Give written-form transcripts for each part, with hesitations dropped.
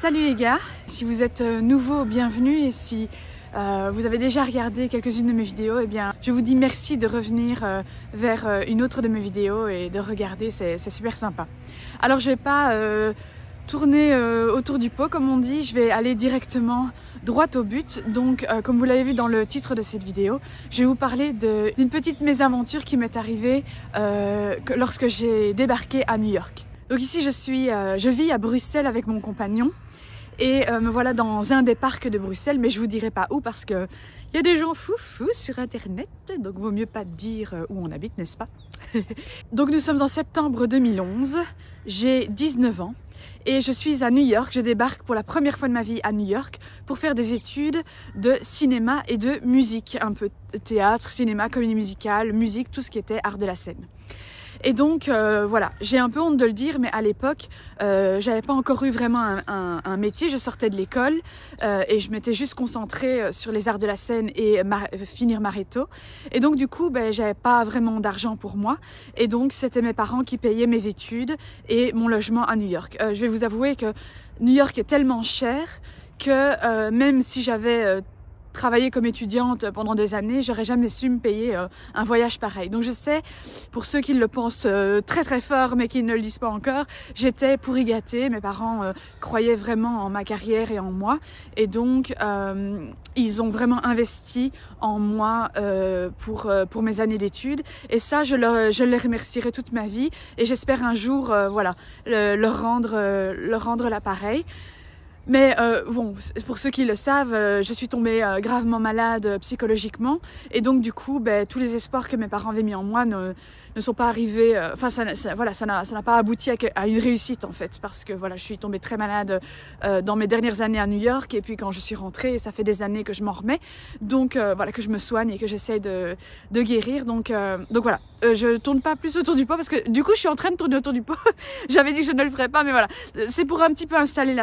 Salut les gars, si vous êtes nouveaux, bienvenue, et si vous avez déjà regardé quelques-unes de mes vidéos, eh bien je vous dis merci de revenir vers une autre de mes vidéos et de regarder, c'est super sympa. Alors je vais pas tourner autour du pot comme on dit, je vais aller directement droit au but. Donc comme vous l'avez vu dans le titre de cette vidéo, je vais vous parler d'une petite mésaventure qui m'est arrivée lorsque j'ai débarqué à New York. Donc ici je vis à Bruxelles avec mon compagnon et me voilà dans un des parcs de Bruxelles, mais je vous dirai pas où parce que il y a des gens foufous sur internet, donc vaut mieux pas dire où on habite, n'est-ce pas? Donc nous sommes en septembre 2011, j'ai 19 ans et je suis à New York. Je débarque pour la première fois de ma vie à New York pour faire des études de cinéma et de musique, un peu théâtre, cinéma, comédie musicale, musique, tout ce qui était art de la scène. Et donc voilà, j'ai un peu honte de le dire, mais à l'époque, j'avais pas encore eu vraiment un métier. Je sortais de l'école et je m'étais juste concentrée sur les arts de la scène et finir ma réto. Et donc du coup, j'avais pas vraiment d'argent pour moi. Et donc c'était mes parents qui payaient mes études et mon logement à New York. Je vais vous avouer que New York est tellement cher que même si j'avais travailler comme étudiante pendant des années, j'aurais jamais su me payer un voyage pareil. Donc je sais, pour ceux qui le pensent très très fort mais qui ne le disent pas encore, j'étais pourri gâtée. Mes parents croyaient vraiment en ma carrière et en moi, et donc ils ont vraiment investi en moi pour mes années d'études, et ça je les remercierai toute ma vie, et j'espère un jour voilà, leur rendre l'appareil. Mais bon, pour ceux qui le savent, je suis tombée gravement malade psychologiquement, et donc du coup, tous les espoirs que mes parents avaient mis en moi ne sont pas arrivés. Enfin, ça n'a pas abouti à une réussite en fait, parce que voilà, je suis tombée très malade dans mes dernières années à New York, et puis quand je suis rentrée, ça fait des années que je m'en remets, donc voilà, que je me soigne et que j'essaie de guérir. Donc voilà, je tourne pas plus autour du pot parce que du coup, je suis en train de tourner autour du pot. J'avais dit que je ne le ferais pas, mais voilà, c'est pour un petit peu installer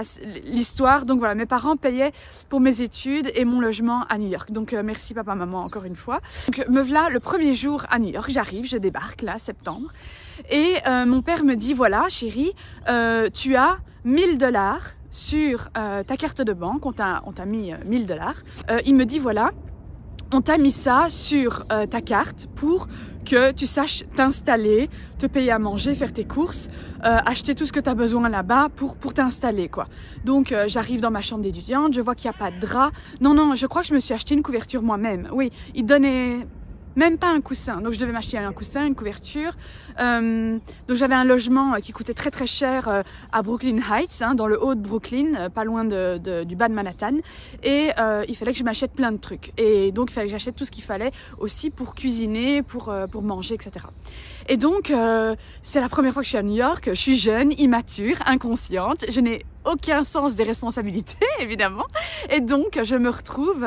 l'histoire. Donc voilà, mes parents payaient pour mes études et mon logement à New York. Donc merci papa, maman encore une fois. Donc me voilà le premier jour à New York, j'arrive, je débarque là, septembre. Et mon père me dit, voilà chérie, tu as 1 000 $ sur ta carte de banque, on t'a mis 1 000 $. Il me dit, voilà, on t'a mis ça sur ta carte pour que tu saches t'installer, te payer à manger, faire tes courses, acheter tout ce que tu as besoin là-bas pour t'installer quoi. Donc j'arrive dans ma chambre d'étudiante, je vois qu'il n'y a pas de drap. Non, je crois que je me suis acheté une couverture moi-même. Oui, il donnait même pas un coussin, donc je devais m'acheter un coussin, une couverture. Donc j'avais un logement qui coûtait très très cher à Brooklyn Heights, dans le haut de Brooklyn, pas loin du bas de Manhattan, et il fallait que je m'achète plein de trucs, et donc il fallait que j'achète tout ce qu'il fallait aussi pour cuisiner, pour manger, etc. Et donc c'est la première fois que je suis à New York, je suis jeune, immature, inconsciente, je n'ai aucun sens des responsabilités évidemment, et donc je me retrouve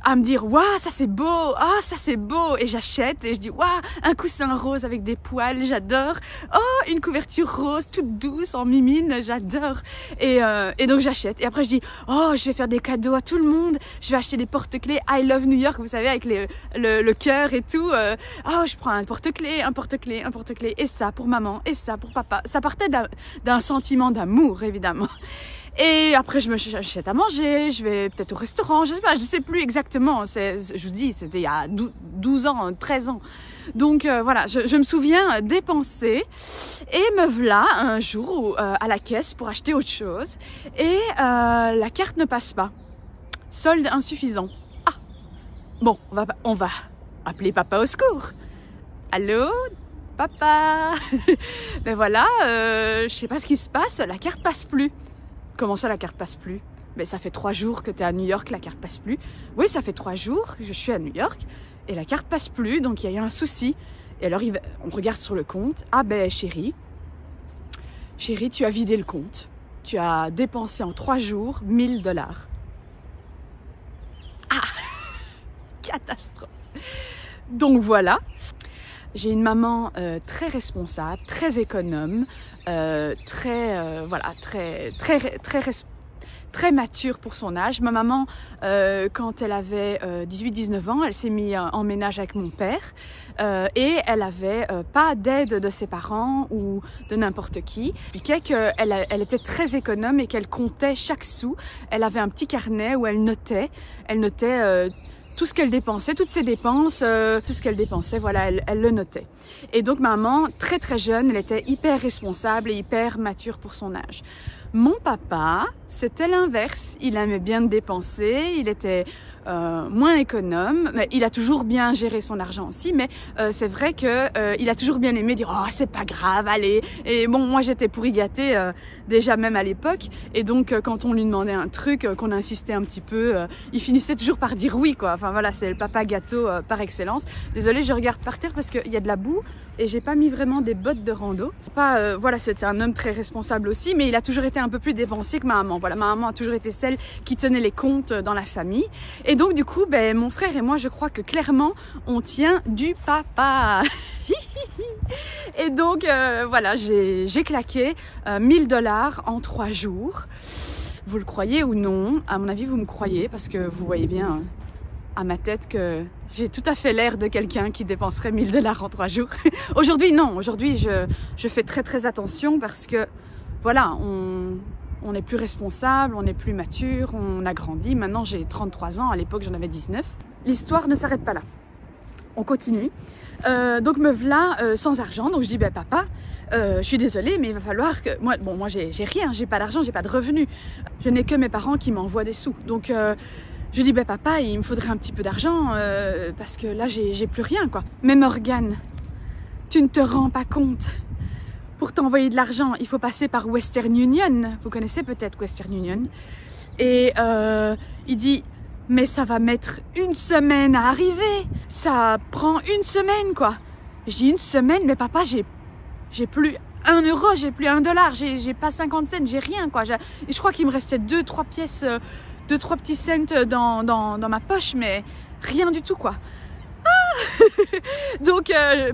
à me dire, waouh, ça c'est beau, ah ça c'est beau, et j'achète et je dis, waouh, un coussin rose avec des poils, j'adore, oh une couverture rose toute douce en mimine, j'adore, et donc j'achète, et après je dis, oh je vais faire des cadeaux à tout le monde, je vais acheter des porte-clés I Love New York, vous savez, avec le cœur et tout, oh je prends un porte-clés, et ça pour maman, et ça pour papa. Ça partait d'un sentiment d'amour évidemment. Et après, je me achète à manger, je vais peut-être au restaurant, je sais plus exactement. Je vous dis, c'était il y a 12 ans, 13 ans. Donc voilà, je me souviens dépenser, et me voilà un jour à la caisse pour acheter autre chose, et la carte ne passe pas. Solde insuffisant. Ah, bon, on va appeler papa au secours. Allô, papa? Ben voilà, je sais pas ce qui se passe, la carte passe plus. Comment ça, la carte passe plus? Mais ça fait 3 jours que tu es à New York, la carte passe plus. Oui, ça fait 3 jours que je suis à New York et la carte passe plus, donc il y a un souci. Et alors on regarde sur le compte. Ah ben chérie, tu as vidé le compte. Tu as dépensé en 3 jours 1 000 $. Ah, catastrophe. Donc voilà. J'ai une maman très responsable, très économe, très très mature pour son âge. Ma maman, quand elle avait 18-19 ans, elle s'est mise en ménage avec mon père et elle avait pas d'aide de ses parents ou de n'importe qui. Puis qu'elle était très économe et qu'elle comptait chaque sou. Elle avait un petit carnet où elle notait tout ce qu'elle dépensait, toutes ses dépenses, tout ce qu'elle dépensait, voilà, elle le notait. Et donc maman, très très jeune, elle était hyper responsable et hyper mature pour son âge. Mon papa, c'était l'inverse. Il aimait bien dépenser, il était moins économe, mais il a toujours bien géré son argent aussi, mais c'est vrai qu'il a toujours bien aimé dire « Oh, c'est pas grave, allez !» Et bon, moi j'étais pourri gâtée déjà même à l'époque, et donc quand on lui demandait un truc, qu'on insistait un petit peu, il finissait toujours par dire oui, quoi. Enfin voilà, c'est le papa gâteau par excellence. Désolée, je regarde par terre parce qu'il y a de la boue et j'ai pas mis vraiment des bottes de rando. Voilà, c'était un homme très responsable aussi, mais il a toujours été un peu plus dépensier que ma maman. Voilà, ma maman a toujours été celle qui tenait les comptes dans la famille. Et donc du coup, mon frère et moi, je crois que clairement, on tient du papa. Et donc voilà, j'ai claqué 1000 $ en 3 jours. Vous le croyez ou non? À mon avis, vous me croyez parce que vous voyez bien à ma tête que j'ai tout à fait l'air de quelqu'un qui dépenserait 1000 $ en 3 jours. Aujourd'hui, non. Aujourd'hui, je fais très très attention parce que voilà, on est plus responsable, on est plus mature, on a grandi. Maintenant, j'ai 33 ans. À l'époque, j'en avais 19. L'histoire ne s'arrête pas là. On continue. Donc me voilà sans argent. Donc je dis papa, je suis désolée, mais il va falloir que moi j'ai rien, j'ai pas d'argent, j'ai pas de revenus. Je n'ai que mes parents qui m'envoient des sous. Donc je dis papa, il me faudrait un petit peu d'argent parce que là j'ai plus rien, quoi. Mais Morgane, tu ne te rends pas compte. Pour t'envoyer de l'argent, il faut passer par Western Union. Vous connaissez peut-être Western Union. Et il dit, mais ça va mettre 1 semaine à arriver. Ça prend 1 semaine, quoi. Je dis 1 semaine, mais papa, j'ai plus 1 euro, j'ai plus 1 $, j'ai pas 50 cents, j'ai rien, quoi. Et je crois qu'il me restait 2-3 pièces, 2-3 petits cents dans ma poche, mais rien du tout, quoi. Donc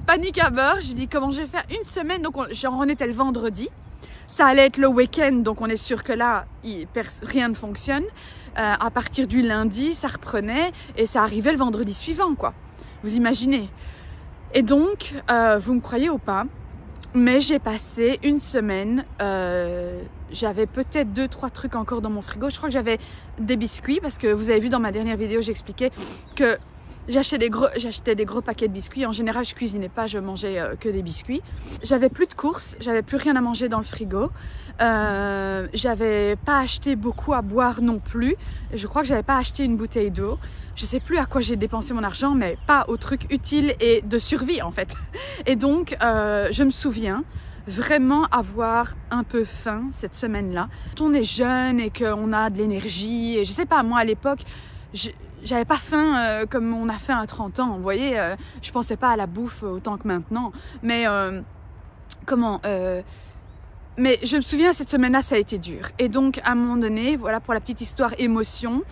panique à bord, j'ai dit comment je vais faire 1 semaine, donc on était le vendredi, ça allait être le week-end, donc on est sûr que là rien ne fonctionne. À partir du lundi ça reprenait et ça arrivait le vendredi suivant, quoi, vous imaginez. Et donc vous me croyez ou pas, mais j'ai passé 1 semaine, j'avais peut-être 2-3 trucs encore dans mon frigo. Je crois que j'avais des biscuits parce que vous avez vu dans ma dernière vidéo, j'expliquais que j'achetais des gros paquets de biscuits. En général, je cuisinais pas, je mangeais que des biscuits. J'avais plus de courses, j'avais plus rien à manger dans le frigo. J'avais pas acheté beaucoup à boire non plus. Je crois que j'avais pas acheté une bouteille d'eau. Je sais plus à quoi j'ai dépensé mon argent, mais pas aux trucs utiles et de survie en fait. Et donc, je me souviens vraiment avoir un peu faim cette semaine-là. Quand on est jeune et qu'on a de l'énergie, et je sais pas, moi à l'époque, j'avais pas faim comme on a faim à 30 ans, vous voyez, je pensais pas à la bouffe autant que maintenant, mais mais je me souviens, cette semaine-là, ça a été dur. Et donc, à un moment donné, voilà, pour la petite histoire émotion,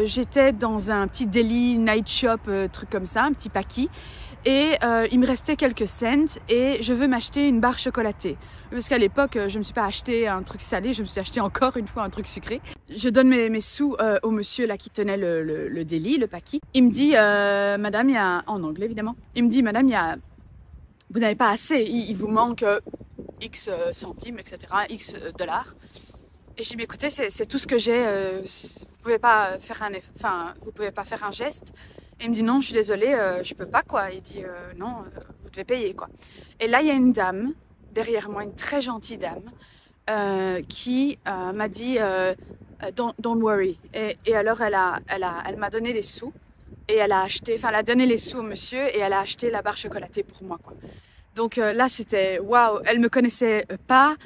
j'étais dans un petit deli, night shop, truc comme ça, un petit paquis, et il me restait quelques cents et je veux m'acheter une barre chocolatée. Parce qu'à l'époque, je ne me suis pas acheté un truc salé, je me suis acheté encore une fois un truc sucré. Je donne mes sous au monsieur là qui tenait le deli, le paquis. Il me dit, madame, il y a, en anglais évidemment, il me dit, madame, vous n'avez pas assez, il vous manque X centimes, etc., X dollars. Et j'ai dit, écoutez, c'est tout ce que j'ai, vous pouvez pas faire vous pouvez pas faire un geste. Et il me dit, non, je suis désolée, je peux pas, quoi. Il dit, non, vous devez payer, quoi. Et là, il y a une dame, derrière moi, une très gentille dame, qui m'a dit, don't worry. Et alors, elle m'a donné des sous, et elle a donné les sous au monsieur, et elle a acheté la barre chocolatée pour moi, quoi. Donc là, c'était waouh, elle me connaissait pas,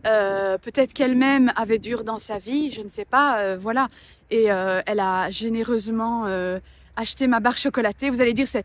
peut-être qu'elle-même avait dur dans sa vie, je ne sais pas, voilà. Et elle a généreusement acheté ma barre chocolatée. Vous allez dire, c'est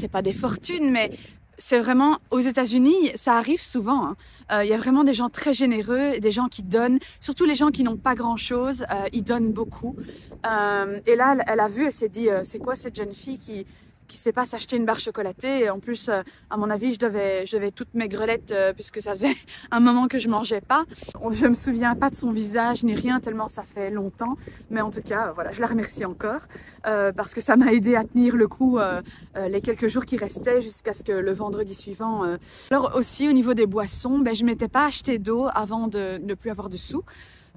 pas des fortunes, mais c'est vraiment, aux États-Unis, ça arrive souvent. Il y a vraiment des gens très généreux, des gens qui donnent, surtout les gens qui n'ont pas grand-chose, ils donnent beaucoup. Et là, elle a vu, elle s'est dit, c'est quoi cette jeune fille qui sait pas s'acheter une barre chocolatée. Et en plus, à mon avis, je devais toutes mes grelettes puisque ça faisait un moment que je mangeais pas. Je me souviens pas de son visage ni rien tellement ça fait longtemps. Mais en tout cas, voilà, je la remercie encore parce que ça m'a aidé à tenir le coup les quelques jours qui restaient jusqu'à ce que le vendredi suivant. Alors aussi au niveau des boissons, ben, je m'étais pas acheté d'eau avant de ne plus avoir de sous.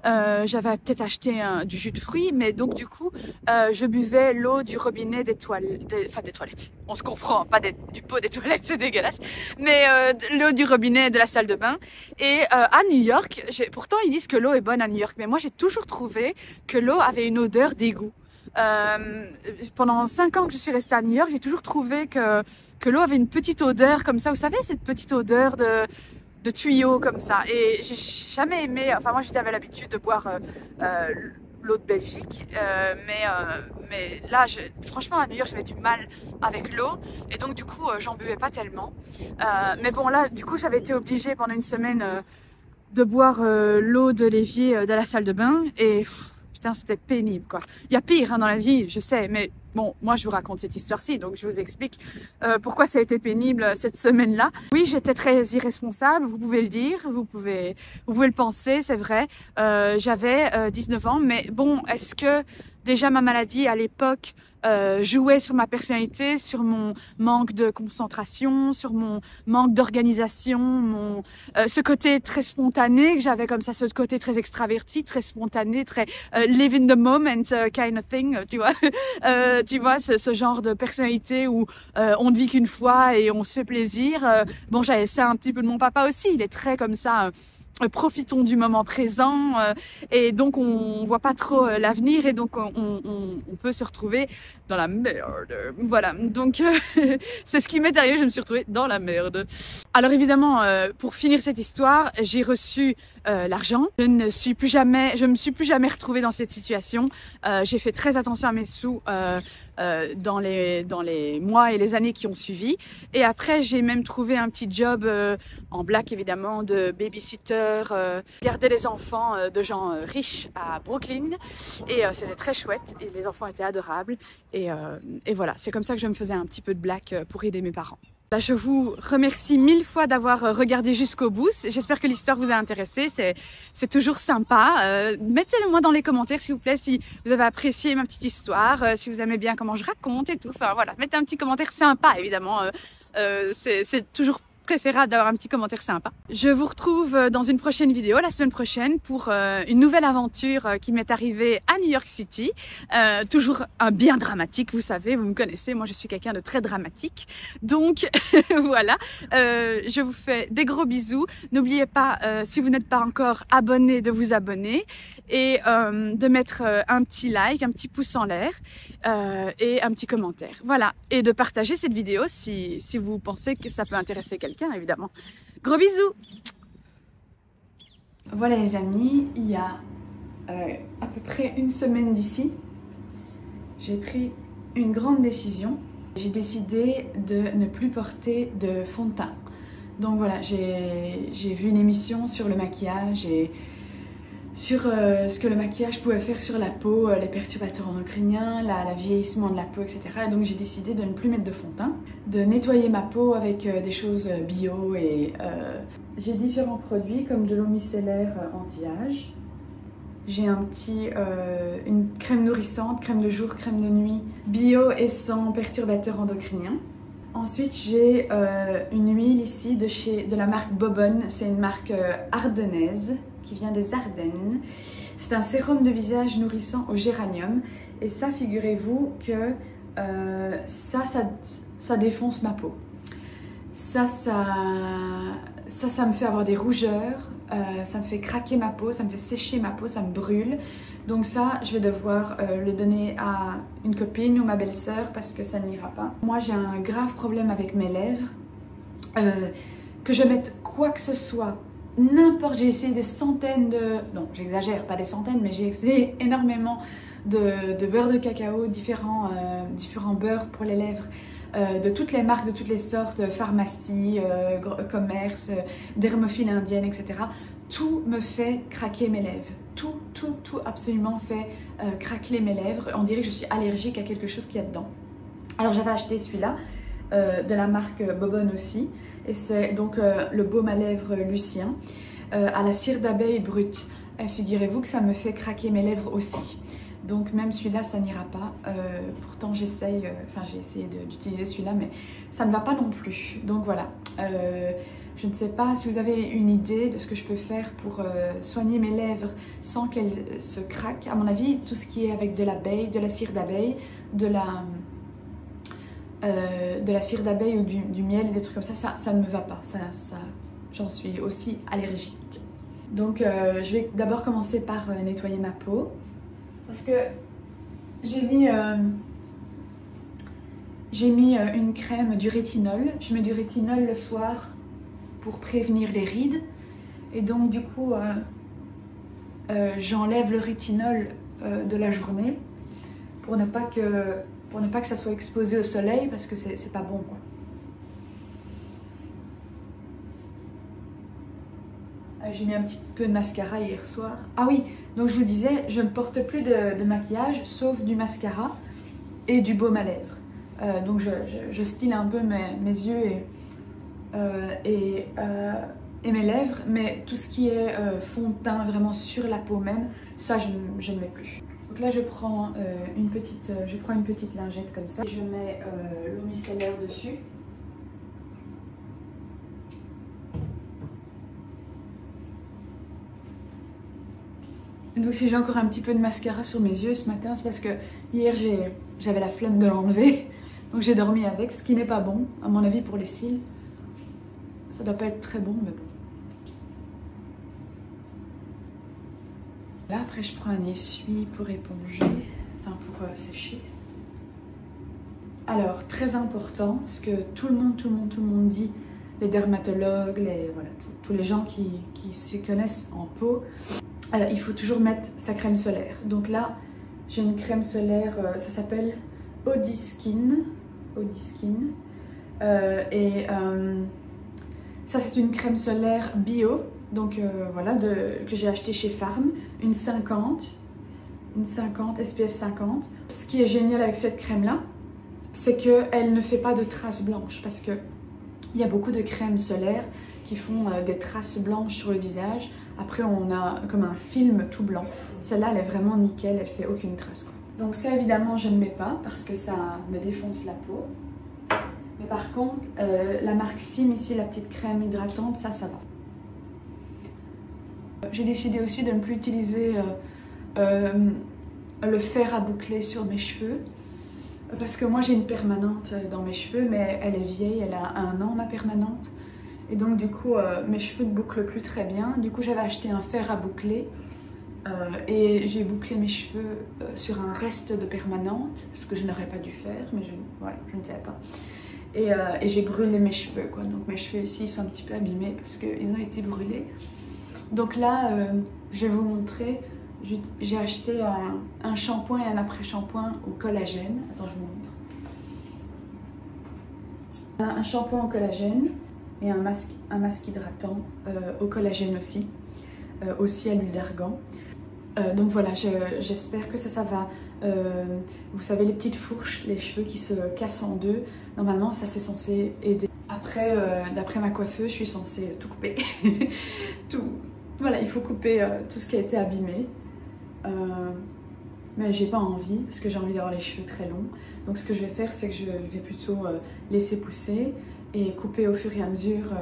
J'avais peut-être acheté du jus de fruits, mais donc du coup je buvais l'eau du robinet des toilettes, des toilettes, on se comprend, pas du pot des toilettes, c'est dégueulasse, mais l'eau du robinet de la salle de bain. Et à New York, pourtant ils disent que l'eau est bonne à New York, mais moi j'ai toujours trouvé que l'eau avait une odeur d'égout. Pendant 5 ans que je suis restée à New York, j'ai toujours trouvé que l'eau avait une petite odeur comme ça, vous savez, cette petite odeur de tuyaux comme ça. Et j'ai jamais aimé, enfin moi j'avais l'habitude de boire l'eau de Belgique, mais là franchement à New York j'avais du mal avec l'eau et donc du coup j'en buvais pas tellement. Mais bon là du coup j'avais été obligée pendant une semaine de boire l'eau de l'évier de la salle de bain et putain c'était pénible quoi. Il y a pire hein, dans la vie, je sais, mais bon, moi je vous raconte cette histoire-ci, donc je vous explique pourquoi ça a été pénible cette semaine-là. Oui, j'étais très irresponsable, vous pouvez le dire, vous pouvez le penser, c'est vrai. J'avais 19 ans, mais bon, est-ce que déjà ma maladie à l'époque jouait sur ma personnalité, sur mon manque de concentration, sur mon manque d'organisation, ce côté très spontané que j'avais comme ça, ce côté très extraverti, très spontané, très live in the moment kind of thing, tu vois. Tu vois, ce genre de personnalité où on ne vit qu'une fois et on se fait plaisir. Bon, j'avais ça un petit peu de mon papa aussi, il est très comme ça. Profitons du moment présent et donc on voit pas trop l'avenir et donc on peut se retrouver dans la merde. Voilà, donc c'est ce qui m'est arrivé, je me suis retrouvée dans la merde. Alors évidemment, pour finir cette histoire, j'ai reçu l'argent. Je ne me suis plus jamais retrouvée dans cette situation. J'ai fait très attention à mes sous dans les mois et les années qui ont suivi. Et après, j'ai même trouvé un petit job en black évidemment de babysitter, garder les enfants de gens riches à Brooklyn. Et c'était très chouette. Et les enfants étaient adorables. Et voilà, c'est comme ça que je me faisais un petit peu de black pour aider mes parents. Là, je vous remercie 1000 fois d'avoir regardé jusqu'au bout. J'espère que l'histoire vous a intéressé. C'est toujours sympa. Mettez-le moi dans les commentaires s'il vous plaît si vous avez apprécié ma petite histoire, si vous aimez bien comment je raconte et tout. Enfin voilà, mettez un petit commentaire sympa évidemment. C'est toujours préférable d'avoir un petit commentaire sympa. Je vous retrouve dans une prochaine vidéo la semaine prochaine pour une nouvelle aventure qui m'est arrivée à New York City. Toujours un bien dramatique, vous savez, vous me connaissez, moi je suis quelqu'un de très dramatique. Donc voilà, je vous fais des gros bisous. N'oubliez pas, si vous n'êtes pas encore abonné, de vous abonner et de mettre un petit like, un petit pouce en l'air et un petit commentaire. Voilà, et de partager cette vidéo si vous pensez que ça peut intéresser quelqu'un. Évidemment. Gros bisous. Voilà les amis, il y a à peu près une semaine d'ici, j'ai pris une grande décision. J'ai décidé de ne plus porter de fond de teint. Donc voilà, j'ai vu une émission sur le maquillage et sur ce que le maquillage pouvait faire sur la peau, les perturbateurs endocriniens, le vieillissement de la peau, etc. Et donc j'ai décidé de ne plus mettre de fond de teint, de nettoyer ma peau avec des choses bio et j'ai différents produits comme de l'eau micellaire anti-âge. J'ai une crème nourrissante, crème de jour, crème de nuit, bio et sans perturbateurs endocriniens. Ensuite, j'ai une huile ici de la marque Bobonne, c'est une marque ardennaise qui vient des Ardennes. C'est un sérum de visage nourrissant au géranium et ça, figurez-vous que ça défonce ma peau. Ça me fait avoir des rougeurs, ça me fait craquer ma peau, ça me fait sécher ma peau, ça me brûle. Donc ça, je vais devoir le donner à une copine ou ma belle-sœur parce que ça n'ira pas. Moi, j'ai un grave problème avec mes lèvres. Que je mette quoi que ce soit, n'importe, j'ai essayé des centaines de... Non, j'exagère, pas des centaines, mais j'ai essayé énormément de beurre de cacao, différents beurres pour les lèvres. De toutes les marques, de toutes les sortes, pharmacie, commerce, dermophile indienne, etc. Tout me fait craquer mes lèvres. Tout absolument fait craquer mes lèvres. On dirait que je suis allergique à quelque chose qu'il y a dedans. Alors j'avais acheté celui-là, de la marque Bobonne aussi, et c'est donc le baume à lèvres Lucien, à la cire d'abeille brute. Et figurez-vous que ça me fait craquer mes lèvres aussi. Donc même celui-là, ça n'ira pas. Pourtant j'essaye, j'ai essayé d'utiliser celui-là, mais ça ne va pas non plus. Donc voilà. Je ne sais pas si vous avez une idée de ce que je peux faire pour soigner mes lèvres sans qu'elles se craquent. À mon avis, tout ce qui est avec de l'abeille, de la cire d'abeille, de la cire d'abeille ou du miel et des trucs comme ça ne me va pas. J'en suis aussi allergique. Donc je vais d'abord commencer par nettoyer ma peau. Parce que j'ai mis une crème du rétinol. Je mets du rétinol le soir pour prévenir les rides. Et donc du coup, j'enlève le rétinol de la journée pour ne pas que ça soit exposé au soleil parce que c'est pas bon quoi. J'ai mis un petit peu de mascara hier soir. Ah oui, donc je vous disais, je ne porte plus de maquillage sauf du mascara et du baume à lèvres. Donc je style un peu mes yeux et mes lèvres, mais tout ce qui est fond de teint vraiment sur la peau même, ça je ne mets plus. Donc là je prends une petite lingette comme ça et je mets l'eau micellaire dessus. Donc si j'ai encore un petit peu de mascara sur mes yeux ce matin, c'est parce que hier j'avais la flemme de l'enlever. Donc j'ai dormi avec, ce qui n'est pas bon, à mon avis pour les cils. Ça doit pas être très bon, mais bon. Là après je prends un essuie pour éponger, enfin pour sécher. Alors très important, ce que tout le monde dit, les dermatologues, voilà, tous les gens qui s'y connaissent en peau, il faut toujours mettre sa crème solaire. Donc là, j'ai une crème solaire, ça s'appelle Odiskin. Ça c'est une crème solaire bio. Donc voilà, que j'ai acheté chez Farm. Une 50 SPF 50. Ce qui est génial avec cette crème là, c'est qu'elle ne fait pas de traces blanches. Parce que il y a beaucoup de crèmes solaires qui font des traces blanches sur le visage. Après on a comme un film tout blanc. Celle-là elle est vraiment nickel, elle fait aucune trace quoi. Donc ça évidemment je ne mets pas parce que ça me défonce la peau. Mais par contre la marque Sim ici, la petite crème hydratante, ça va. J'ai décidé aussi de ne plus utiliser le fer à boucler sur mes cheveux. Parce que moi j'ai une permanente dans mes cheveux, mais elle est vieille, elle a 1 an ma permanente. Et donc du coup mes cheveux ne bouclent plus très bien. Du coup j'avais acheté un fer à boucler et j'ai bouclé mes cheveux sur un reste de permanente, ce que je n'aurais pas dû faire, mais je ne savais pas. Et j'ai brûlé mes cheveux quoi. Donc mes cheveux ici sont un petit peu abîmés parce qu'ils ont été brûlés. Donc là je vais vous montrer. J'ai acheté un shampoing et un après-shampoing au collagène. Attends, je vous montre. Un shampoing au collagène et un masque hydratant au collagène aussi à l'huile d'argan. Donc voilà, j'espère que ça va. Vous savez, les petites fourches, les cheveux qui se cassent en deux, normalement ça c'est censé aider. Après, d'après ma coiffeuse, je suis censée tout couper. Voilà, il faut couper tout ce qui a été abîmé. Mais j'ai pas envie parce que j'ai envie d'avoir les cheveux très longs. Donc ce que je vais faire, c'est que je vais plutôt laisser pousser et couper au fur et à mesure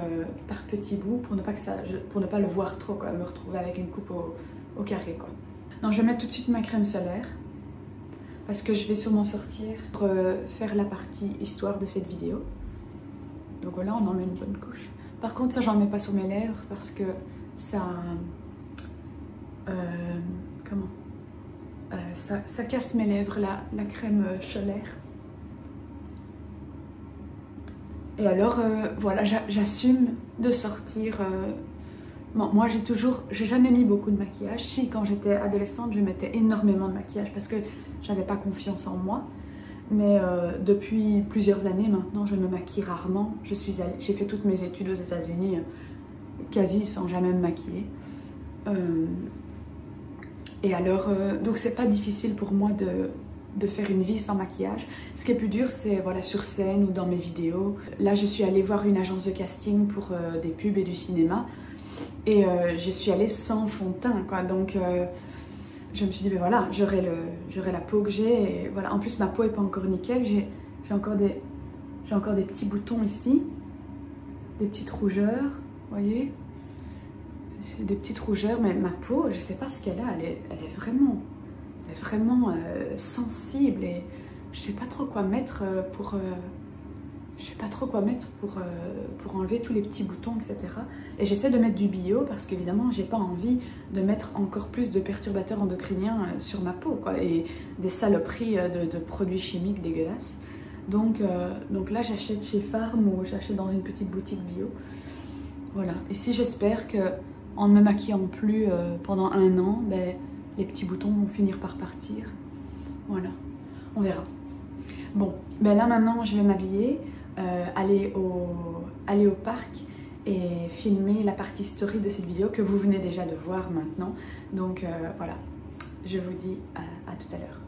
par petits bouts pour ne pas le voir trop quoi, me retrouver avec une coupe au carré quoi. Donc je vais mettre tout de suite ma crème solaire parce que je vais sûrement sortir pour faire la partie histoire de cette vidéo. Donc voilà, on en met une bonne couche. Par contre ça j'en mets pas sur mes lèvres parce que ça ça casse mes lèvres, la crème solaire. Et alors, voilà, j'assume de sortir. Bon, moi, j'ai jamais mis beaucoup de maquillage. Si, quand j'étais adolescente, je mettais énormément de maquillage parce que j'avais pas confiance en moi. Mais depuis plusieurs années maintenant, je me maquille rarement. J'ai fait toutes mes études aux États-Unis quasi sans jamais me maquiller. Et alors, donc c'est pas difficile pour moi de faire une vie sans maquillage. Ce qui est plus dur, c'est voilà, sur scène ou dans mes vidéos. Là, je suis allée voir une agence de casting pour des pubs et du cinéma. Et je suis allée sans fond de teint, quoi. Donc, je me suis dit, ben voilà, j'aurai la peau que j'ai. Et voilà. En plus, ma peau n'est pas encore nickel. J'ai encore des petits boutons ici. Des petites rougeurs, vous voyez? J'ai des petites rougeurs, mais ma peau, je sais pas ce qu'elle a. Elle est vraiment sensible et je sais pas trop quoi mettre pour enlever tous les petits boutons, etc. Et j'essaie de mettre du bio parce qu'évidemment j'ai pas envie de mettre encore plus de perturbateurs endocriniens sur ma peau, quoi, et des saloperies de produits chimiques dégueulasses. Donc là j'achète chez Farm ou j'achète dans une petite boutique bio. Voilà, ici j'espère que en ne me maquillant plus pendant 1 an, ben, les petits boutons vont finir par partir. Voilà, on verra. Bon, ben là maintenant je vais m'habiller, aller au parc et filmer la partie story de cette vidéo que vous venez déjà de voir maintenant. Donc voilà, je vous dis à tout à l'heure.